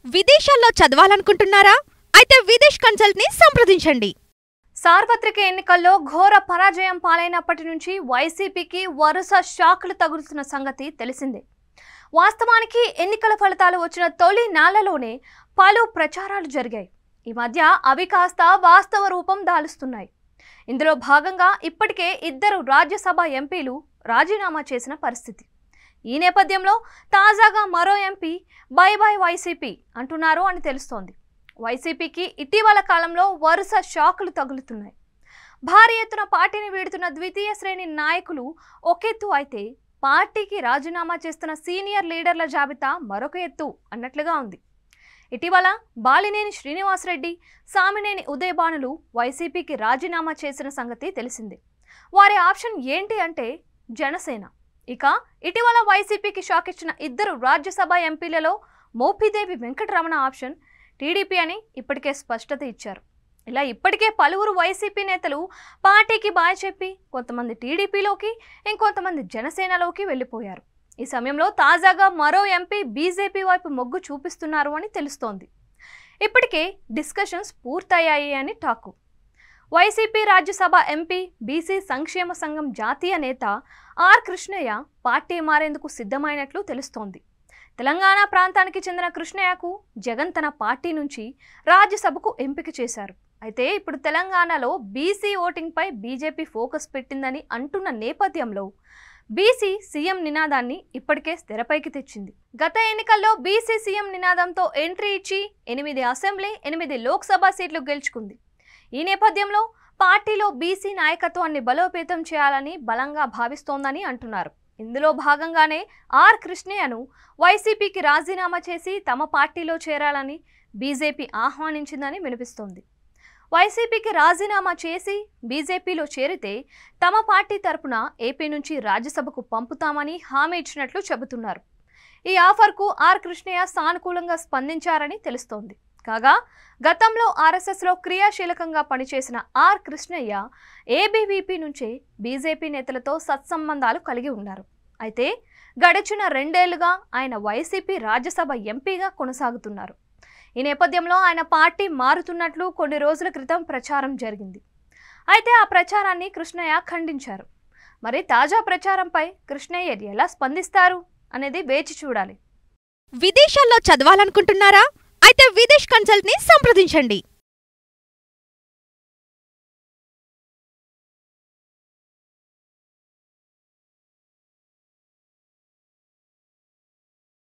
విదేశాల్లో చదవాలనుకుంటున్నారా? అయితే విదేశ్ కన్సల్ట్ ని సంప్రదించండి. సార్వత్రిక ఎన్నికల్లో ఘోర పరాజయం పాలైనప్పటి నుంచి వైసీపీకి వరుస షాకులు తగులుతున్న సంగతి తెలిసిందే. వాస్తవానికి ఎన్నికల ఫలితాలు వచ్చిన తొలి నెలలోనే పలు ప్రచారాలు జరిగాయి. ఈ మధ్య అవి కాస్త వాస్తవ రూపం దాలుస్తున్నాయి. ఇందులో భాగంగా ఇప్పటికే 2 రాజ్యసభ ఎంపీలు రాజీనామా చేసిన పరిస్థితి. ఈ నేపథ్యంలో తాజాగా మరో ఎంపీ బై బై వైసీపీ అంటున్నారు అని తెలుస్తోంది. వైసీపీకి ఇటీవల కాలంలో వరుస షాకులు తగులుతున్నాయి. భారీ ఎత్తున పార్టీని వీడుతున్న ద్వితీయ శ్రేణి నాయకులు ఒకెత్తు అయితే, పార్టీకి రాజీనామా చేస్తున్న సీనియర్ లీడర్ల జాబితా మరొక ఎత్తు అన్నట్లుగా ఉంది. ఇటీవల బాలినేని శ్రీనివాసరెడ్డి, సామినేని ఉదయభానులు వైసీపీకి రాజీనామా చేసిన సంగతి తెలిసిందే. వారి ఆప్షన్ ఏంటి అంటే జనసేన. ఇక ఇటీవల వైసీపీకి షాక్ ఇచ్చిన 2 రాజ్యసభ ఎంపీలలో మోపిదేవి వెంకటరమణ ఆప్షన్ టీడీపీ అని ఇప్పటికే స్పష్టత ఇచ్చారు. ఇలా ఇప్పటికే పలువురు వైసీపీ నేతలు పార్టీకి బాయ్ చెప్పి కొంతమంది టీడీపీలోకి, ఇంకొంతమంది జనసేనలోకి వెళ్ళిపోయారు. ఈ సమయంలో తాజాగా మరో ఎంపీ బీజేపీ వైపు మొగ్గు చూపిస్తున్నారు అని తెలుస్తోంది. ఇప్పటికే డిస్కషన్స్ పూర్తయ్యాయి అని talk. YCP Rajya Sabha MP, BC సంక్షేమ సంఘం జాతీయ నేత ఆర్ కృష్ణయ్య పార్టీ మారేందుకు సిద్ధమైనట్లు తెలుస్తోంది. తెలంగాణ ప్రాంతానికి చెందిన కృష్ణయ్యకు జగన్ తన పార్టీ నుంచి రాజ్యసభకు ఎంపిక చేశారు. అయితే ఇప్పుడు తెలంగాణలో బీసీ ఓటింగ్పై బీజేపీ ఫోకస్ పెట్టిందని అంటున్న నేపథ్యంలో బీసీ సీఎం నినాదాన్ని ఇప్పటికే తెరపైకి తెచ్చింది. గత ఎన్నికల్లో బీసీ సీఎం నినాదంతో ఎంట్రీ ఇచ్చి 8 అసెంబ్లీ, 8 లోక్సభ సీట్లు గెలుచుకుంది. ఈ నేపథ్యంలో పార్టీలో బీసీ నాయకత్వాన్ని బలోపేతం చేయాలని బలంగా భావిస్తోందని అంటున్నారు. ఇందులో భాగంగానే ఆర్ కృష్ణయ్యను వైసీపీకి రాజీనామా చేసి తమ పార్టీలో చేరాలని బీజేపీ ఆహ్వానించిందని వినిపిస్తోంది. వైసీపీకి రాజీనామా చేసి బీజేపీలో చేరితే తమ పార్టీ తరపున ఏపీ నుంచి రాజ్యసభకు పంపుతామని హామీ ఇచ్చినట్లు చెబుతున్నారు. ఈ ఆఫర్కు ఆర్ కృష్ణయ్య సానుకూలంగా స్పందించారని తెలుస్తోంది. కాగా గతంలో ఆర్ఎస్ఎస్లో క్రియాశీలకంగా పనిచేసిన ఆర్ కృష్ణయ్య ఏబీవీపీ నుంచే బీజేపీ నేతలతో సత్సంబంధాలు కలిగి ఉన్నారు. అయితే గడిచిన 2 ఏళ్లుగా ఆయన వైసీపీ రాజ్యసభ ఎంపీగా కొనసాగుతున్నారు. ఈ నేపథ్యంలో ఆయన పార్టీ మారుతున్నట్లు కొన్ని రోజుల క్రితం ప్రచారం జరిగింది. అయితే ఆ ప్రచారాన్ని కృష్ణయ్య ఖండించారు. మరి తాజా ప్రచారంపై కృష్ణయ్య ఎలా స్పందిస్తారు అనేది వేచి చూడాలి. విదేశాల్లో చదవాలనుకుంటున్నారా? అయితే విదేశ్ కన్సల్ట్ ని సంప్రదించండి.